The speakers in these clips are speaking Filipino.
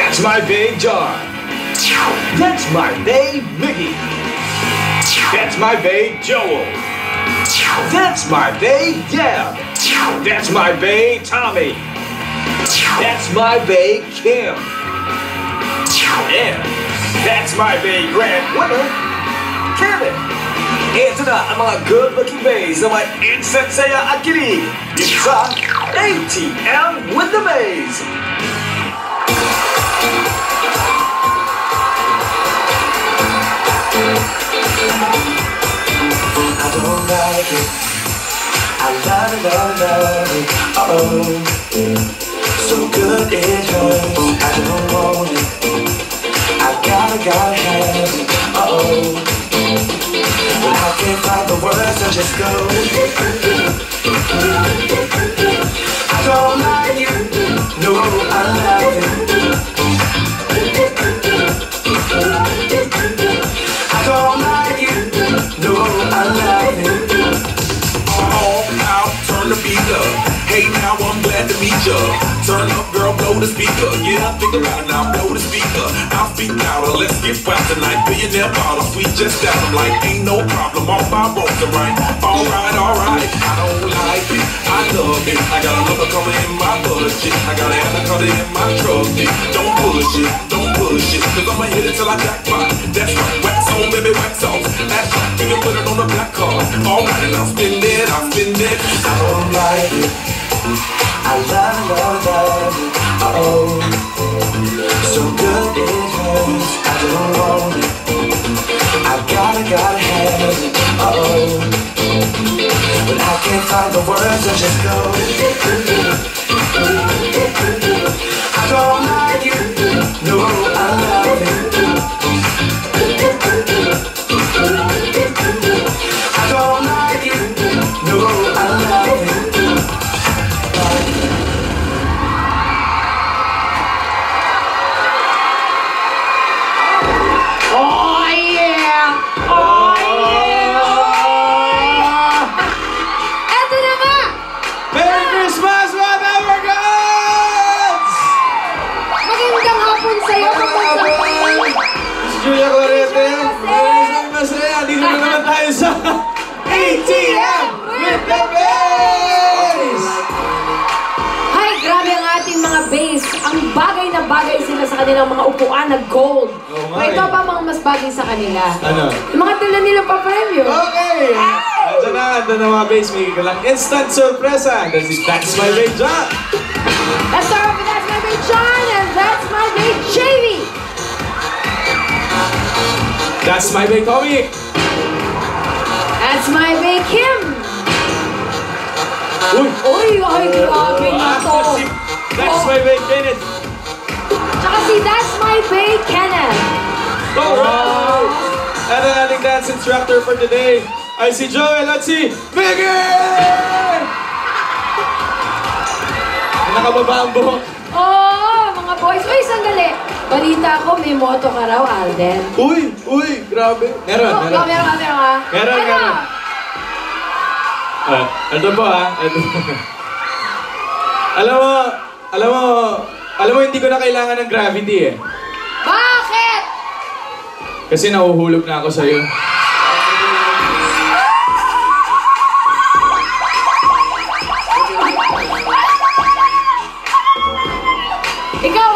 That's my babe John. That's my babe Mickey. That's my babe Joel. That's my babe Deb. That's my babe Tommy. That's my babe Kim. And that's my babe breadwinner Kevin. Ito na ang mga good-looking bays na may instant saya at kilig dito sa ATM with the Bays. I don't like it. I love it, love it, love it. Uh-oh. So good it hurts. I don't want it. I gotta have it. Uh-oh. But I can't find the words, I just go. I don't like you. No, I love it. I don't like you. No, I love it. All out, turn the beat up. Hey, now I'm glad to meet ya. Turn up, girl, blow the speaker. Yeah, think about it now, blow the speaker. I'll speak louder, let's get wild tonight. Billionaire bottle, sweet just out. I'm like, ain't no problem, all my roads are right. Alright, alright, I don't like it, I love it. I got a lover coming in my budget. I got an anaconda in my trusty. Don't push it, cause I'ma hit it till I jackpot. That's right, wax on, baby, wax off. That's right, you can put it on the black card. Alright, and I'll spin it, I'll spin it. I don't like it. I love it, love it, love it. Uh-oh. So good it hurts. I don't want it. I gotta have it. Uh-oh. But I can't find the words, I just go. I don't like you. No, I love it. I don't like you. No, I love it. ATM with the Bays! Hi, grabe ang ating mga bass. Ang bagay na bagay sila sa kanilang mga upuan na gold. Ito pa mga mas bagay sa kanila. Ano? Yung mga dala nila pa premyo. Okay! Andun na mga Bays. May lang instant surpresa. That's my babe John. Let's start off with That's My Babe John and That's My Babe Jamie. That's my babe Tommy. That's My Babe Kim. Uy, ay, grabe na to. That's my babe Kenneth. Tsaka si That's My Babe Kenneth. Alright! At ang ating dance instructor for today ay si Joel at si Vicky! Nakababa ang buhok. Oh, mga boys. Uy, sandali. Balita ko, may moto ka raw, Alden. Uy, grabe. Meron. Meron. Ito po ito. Alam mo, hindi ko na kailangan ng gravity eh. Bakit? Kasi nahuhulog na ako sa'yo. Ikaw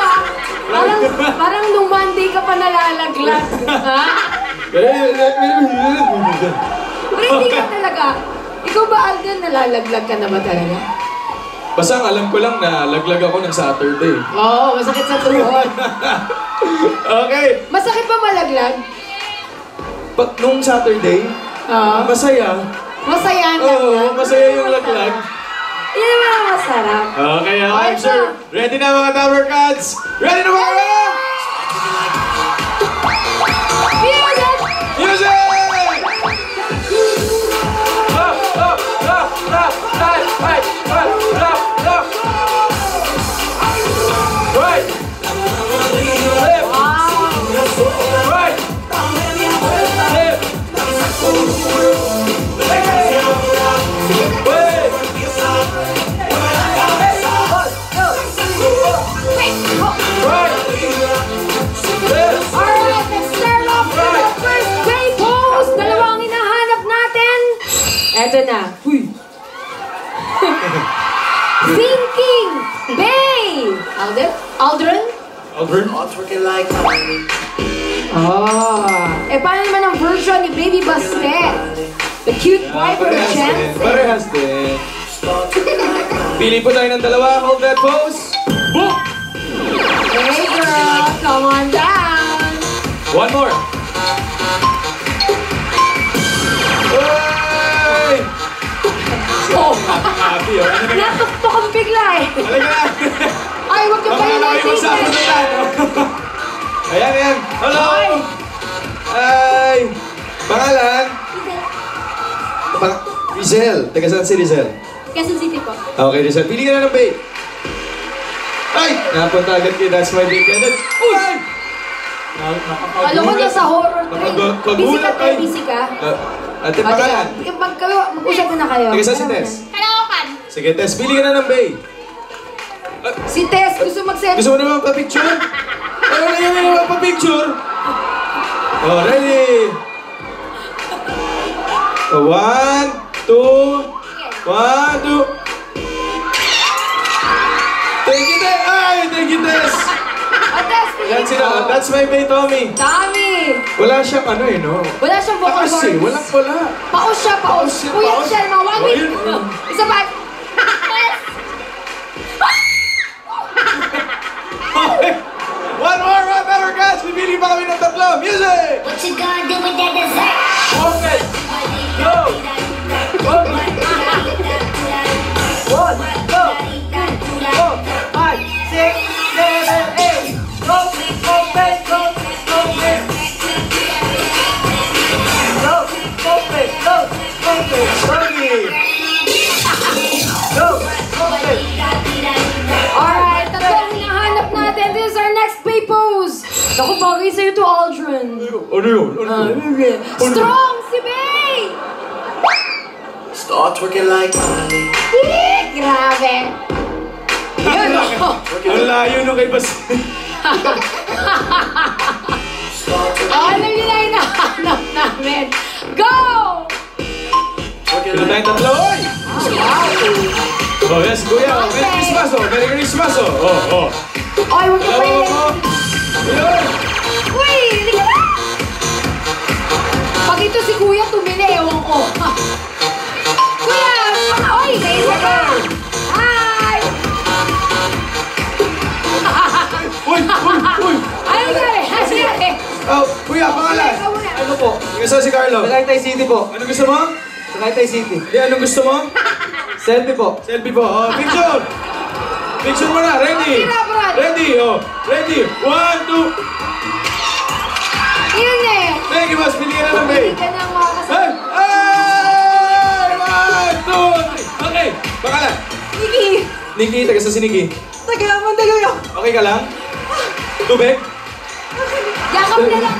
parang nung Monday ka pa nalalaglag. Ha? Pero hindi ka talaga. Ikaw ba, Alden, nalalaglag ka na ba talaga? Basta ang alam ko lang na laglag ako ng Saturday. Oo, masakit sa tuhod. Okay. Masakit ba malaglag? Nung Saturday, masaya. Masaya ang laglag? Oo, masaya yung laglag. Yan naman ang masarap. Okay, I'm sure. Ready na mga Tower Cats? Ready na mga Music! Music! Right! Right! Right! Aldrin? Aldrin? Twerking like Miley. Eh, paano naman ang version ni Baby Bastet? The cute boy from Chance. Parehas din. Pili po tayo ng dalawa. Hold that pose. Boom! Hey girl, come on down. One more. Hey! Oh, Happy, oh. Ano na yan? natuktok ang bigla eh. Halika na. Ay, huwag niyo pa yun ang magsasagutan. Ayan, ayan. Hello! Hi. Hi! Pangalan? Rizel. Taga saan si Rizel? Quezon City po. Okay, Rizel. Pili ka na ng bait. Ay! Napunta agad kay That's My Bait. Uy! Ay! Alam ko na sa horror train. Busy ka, ay. busy ka. Ate, pangalan? Mag-usap na kayo. Taga saan si Tess? Kalaukan. Sige, Tess. Pili ka na ng bait. Si Tess, gusto mag-send. Gusto mo naman pa-picture? Ano na yung naman pa-picture? Oh, ready? 1, 2, 1, 2. Thank you, Tess! Ay, thank you, Tess! Tess, Yan sila. That's My Bait, Tommy. Dami. Wala siyang ano eh, no? Wala siyang vocal Kasi, cords. wala. Paus siya, paus. Paus siya, Puyat paus. siya, mga 1 week. Ayun. Isa pa. Okay. One more, guys! Pipili pa kami ng tatlo. Music! What you gonna do with that dessert? Okay. Go! Okay. 1, 2, 4, 5, 6, 7, 8. Go, open, go, open. Go, open, go, open. Go, open. Alright, tatlong hinahanap natin. This is our next pay pose. Naku, bagay sa'yo to, Aldrin. Ano yun? Strong si Bay! Start twerking like Miley. Grabe. Yun, oh. Ang layo nung kay Bas. Alam niyo na hinahanap namin. Go! Twerking Ito tayong tatlo, oy! Oh, yes, kuya. Merry Christmas, oh. Merry Christmas, oh. Oh. Ay, huwag ka pa Hello, yun. mo. Ayun. Uy, hindi ka na! Pag ito si Kuya tumili, ewan ko. Kuya, oy, naisa ka! Hi! Uy! Ano nangyari? Ano nangyari? Oh, kuya, pangalan? Ikaw muna. Ano po? Gusto si Carlo. Tagaytay City po. Anong gusto mo? Tagaytay City. Hindi, anong gusto mo? Selfie po. Selfie po. Oh, picture! Picture mo na. Ready? Tira, Brad. Ready, oh. Ready. 1, 2. Yun eh. Thank you, boss. Pili ka na ng bay. Hindi ka na makakasama. Hey! Hey! 1, 2, 3. Okay. Pangalan? Niki, Nikki, taga sa si Nikki. taga Mandaluyong. Okay ka lang? Tubig? Yakap na lang.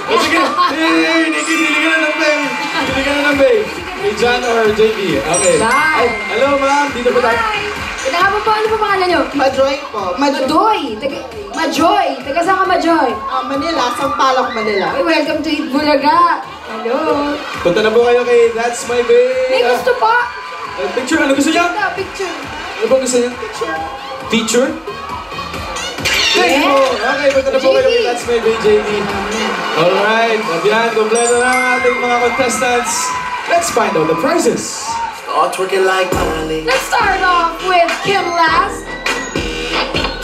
Oh, sige. Hey, Nikki, pili ka na ng bay. Pili ka na ng bay. Kay John or JB? Okay. Bye. Ay, hello, ma'am. Dito po tayo. Hi. Ano po pangalan nyo? Majoy po. Majoy. Majoy. Taga saan ka, Majoy? Manila, Sampaloc, Manila. Ay, welcome to Eat Bulaga. Hello. Punta na po kayo kay That's My Bay. May gusto pa. Picture, ano gusto niya? Ito, picture. Ano ba gusto niya? Feature? Thank you! Okay, punta na po kayo kay That's My Bay, JD. Alright, at yan, kompleto na ang ating mga contestants. Let's find out the prizes. Start twerking like Miley. Let's start off with Kim Last.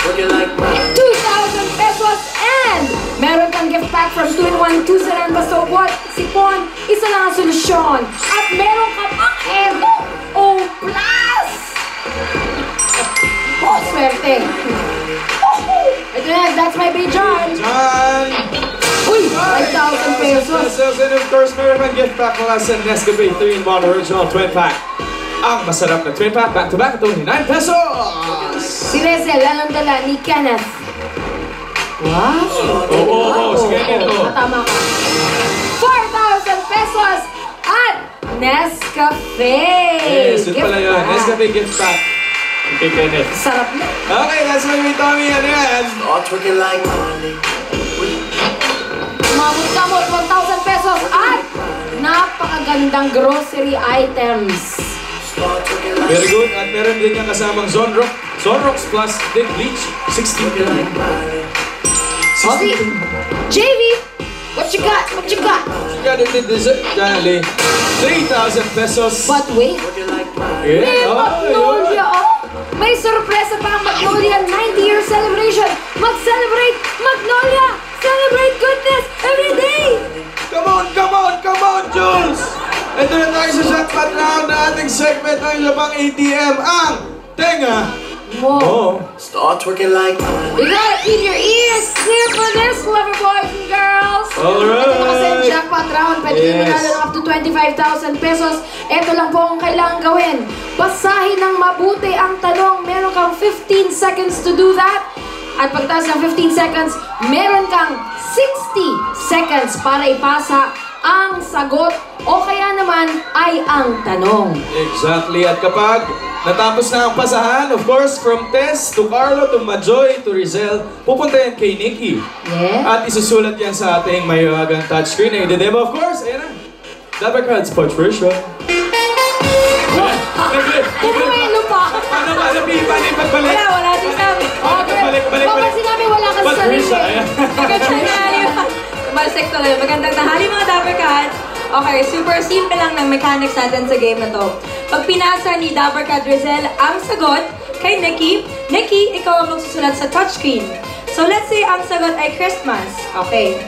Twerking like Miley. 2,000 pesos and meron kang gift pack from 2-in-1 Tusaran Baso What? Sipon, isa lang ang solusyon. At meron ka pang Evo O+. Oh, swerte. Ito na, That's My Bay, John. John! Uy, 5,000 pesos. And of course, meron kang gift pack mula sa Nescafe 3-in-1 Original Twin Pack. Ang masarap na twin pack, back-to-back, ito 9 pesos! Si Rezel, anong dala ni Kenneth? Wow. Oo, sige, ito. Tama ka. 4,000 pesos at Nescafe. Yes, yun pala yun. Gift pack. Nescafe gift pack. Kay Kenneth. Sarap na. Okay, that's my way, Tommy. Ano yan? Start twerking like Miley. Umabot ka mo 1,000 pesos at napakagandang grocery items. Start twerking like Very good. At meron din yung kasamang Zone Rock Sunrocks Plus din bleach. 16. Okay. JV, what you got? What you got? Got it in dessert, Dali. 3,000 pesos. But wait, may Yeah. Magnolia, oh! May sorpresa pa ang Magnolia 90-year celebration! Mag-celebrate Magnolia! Celebrate goodness every day! Come on, Jules! Ito na tayo sa jackpot round na ating segment ng isa pang ATM, ang Tenga Whoa! Start twerking like You gotta keep your ears clear for this, clever boys and girls! Alright. Ito na kasi ang jackpot round. Pwede Yes. yes. Manalo ng up to 25,000 pesos. Ito lang po ang kailangan gawin. Basahin ng mabuti ang tanong. Meron kang 15 seconds to do that. At pagtas ng 15 seconds, meron kang 60 seconds para ipasa ang sagot o kaya naman ay ang tanong. Exactly. At kapag natapos na ang pasahan, of course, from Tess to Carlo to Majoy to Rizel, pupunta yan kay Nikki. Yeah. At isusulat yan sa ating mahiwagang touchscreen. And the demo, of course, ayan na. Dapper Cards, Patricia. Pumelo pa. Paano ba? Paano pagbalik? Wala si Sam. Balik. Baka sinabi wala ka sa sarili. Patricia, ayan. Magandang tanghali. Malsek tuloy. Magandang tanghali mga Dapper Cats. Okay, super simple lang ng mechanics natin sa game na to. Pag pinasa ni Dapper Cat Rizel ang sagot kay Nikki, Nikki, ikaw ang magsusulat sa touchscreen. So let's say ang sagot ay Christmas. Okay.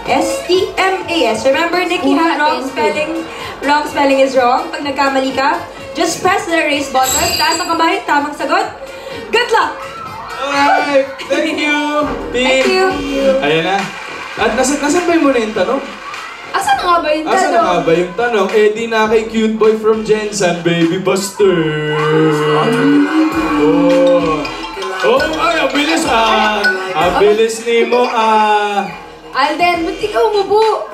S-T-M-A-S. Remember, Nikki had wrong spelling. Wrong spelling is wrong. Pag nagkamali ka, just press the erase button. Taas ang kamay, tamang sagot. Good luck! Alright, thank you, team. Thank you. Ayan na. At nasan ba yung muna yung tanong? Asan na nga ba yung Asan na tanong? nga ba yung tanong? Eh di na kay cute boy from Jensen, Baby Buster. Oh, ay, ang bilis ah. Ang bilis ni mo ah. Alden, ba't ikaw umupo?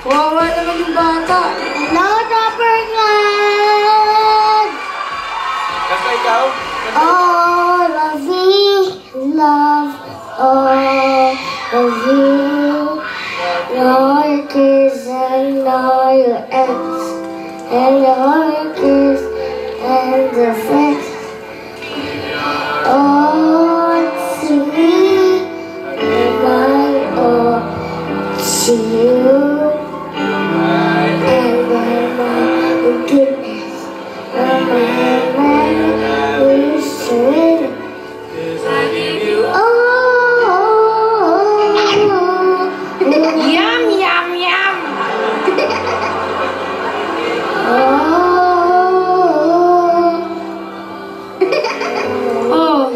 Kawawa naman yung bata. No, Dapper Clan! Kanta ikaw? All of me love all of you. Your kiss and all your ex and your kiss and the flex. All to me and I all to you. And then my goodness, my wish to it. Yum, yum, yum! Oh,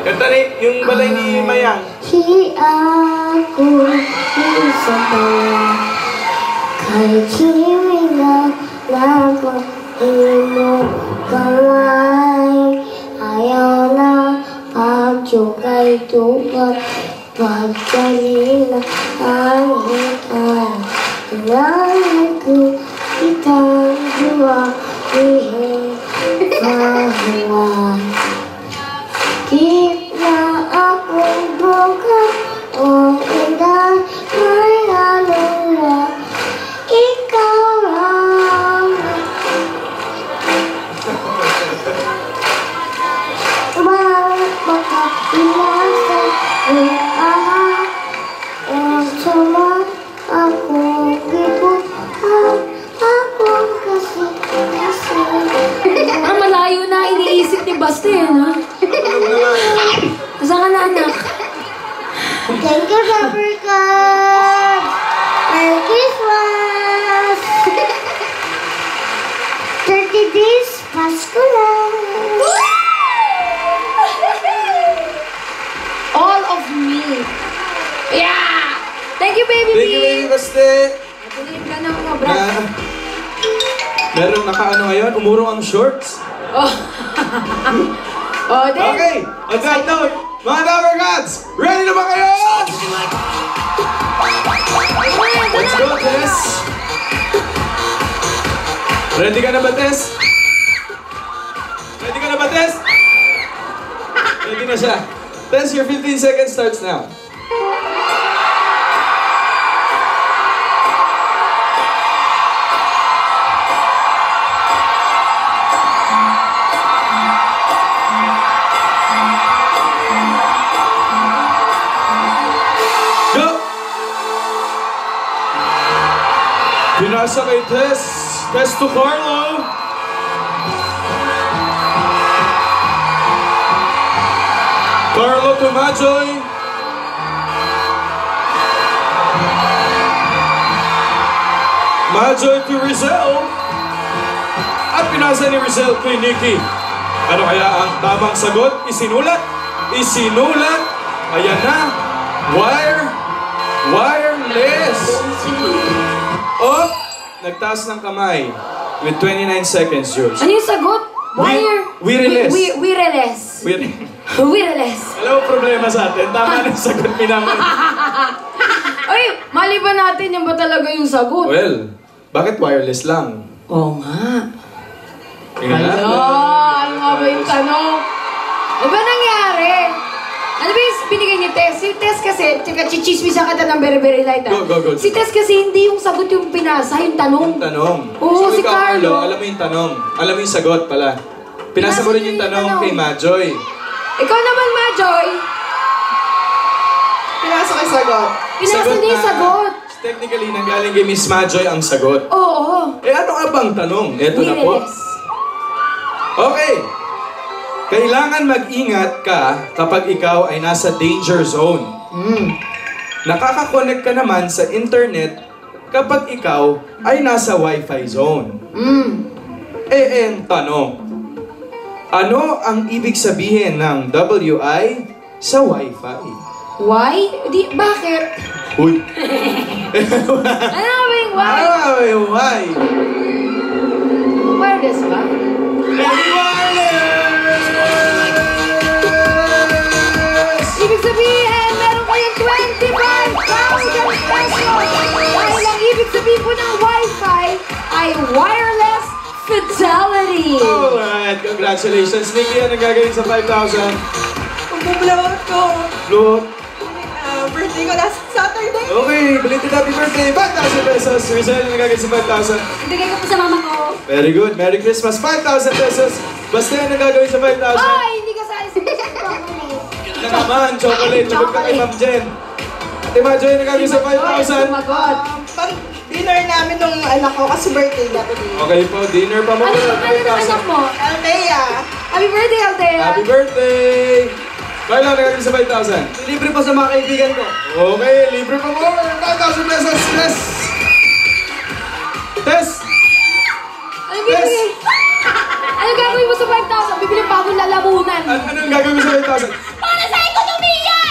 Kanta ni, yung balay ni Mayang. Si ako sa tawa kay Chimina na ko imo kamay ayaw na pagjugay tuwa pagkalina ang hitan tunay ko kitang duwa ihin mahuwa. Keep na akong buka o inday may alula. Ikaw lang. Bakit makapilasa ng ahal? Ang sama akong gibuhat. Akong kasi. malayo na iniisip ni Basta yan, ha? Saan ka na, anak? Thank you, Dapper Cats! Merry Christmas! 30 days, Pasko lang! All of me. Yeah! Thank you, baby Thank you, Baby B. Buster. Matulit ka na, mga bro. Meron nakaano ngayon, umurong ang shorts. Oh. Oh, then. Okay, on that note, mga Dapper Cats, ready na ba kayo? Let's go, Tess. Ready ka na ba, Tess? Ready ka na ba, Tess? Ready na siya. Tess, your 15 seconds starts now. Pinasa kay Tess. Tess to Carlo. Carlo to Majoy. Majoy to Rizel. At pinasa ni Rizel kay Nikki. Ano kaya ang tamang sagot? Isinulat. Isinulat. Ayan na. Wireless. Oh, nagtaas ng kamay. With 29 seconds, Jules. Ano yung sagot? Wire? Wireless. Wireless. Wireless. Alam mo problema sa atin? Tama na yung sagot minaman. Ay, mali ba natin yung ba talaga yung sagot? Well, bakit wireless lang? Oo nga. Tingnan natin. Ano nga ba yung tanong? Ano ba nangyari? Ano ba yung binigay ni Tess? Si Tess kasi, chichismisan ka ng very light. Go. Si Tess kasi hindi yung sagot yung pinasa, yung tanong. Yung tanong. Oo, si ikaw, Carlo. Alam mo yung tanong. Alam mo yung sagot pala. Pinasa mo rin yung tanong kay Majoy. Ikaw naman, Majoy. Pinasa ko yung sagot. Pinasa niya yung sagot. Technically, nanggaling kay Miss Majoy ang sagot. Oo. Eh ano nga bang tanong? Eto na po. Wireless. Okay. Kailangan mag-ingat ka kapag ikaw ay nasa danger zone. Nakaka-connect ka naman sa internet kapag ikaw ay nasa Wi-Fi zone. Ang tanong, ano ang ibig sabihin ng WI sa Wi-Fi? Why? Bakit? Uy! Ano ba yung why? Why? Wireless ba? Ibig sabihin, meron kayong 25,000 pesos! Dahil ang ibig sabihin po ng Wi-Fi ay wireless fidelity! Alright, congratulations. Nikki, anong gagawin sa 5,000? Mag-blow out ko. Look. Birthday ko last Saturday. Okay, belated happy birthday. 5,000 pesos. Rizal, anong gagawin sa 5,000? Ibigay ko po sa mama ko. Very good. Merry Christmas. 5,000 pesos. Basta anong gagawin sa 5,000? Ay, hindi ka sali sa Na naman, chocolate. Lagot ka kay Ma'am Jen. Ate Majoy, anong gagawin sa 5,000? Sumagot. Pang dinner namin nung anak ko kasi birthday niya today. Okay po, dinner pa mo. Ano yung pangalan ng anak mo? Althea. Happy birthday, Althea! Happy birthday! Kailan anong gagawin sa 5,000? Libre pa sa mga kaibigan ko. Okay, libre pa more. 5,000 pesos. Tess! Tess! Ano bibigay? Ano gagawin mo sa 5,000? Bibili pa akong lalamunan. Anong gagawin sa 5,000? Para sa ekonomiya!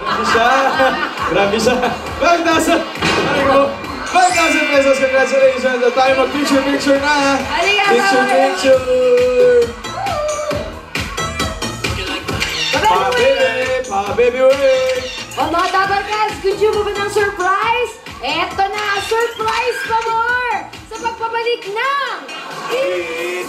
Grabe siya. Grabe siya. 5,000. Ano ko? 5,000 pesos. Congratulations. At tayo mag-picture na. Halika, Picture. Pa-baby way. O mga Dabarkas, gusto mo ba ng surprise? Eto na, surprise pa more! Sa pagpabalik ng Eat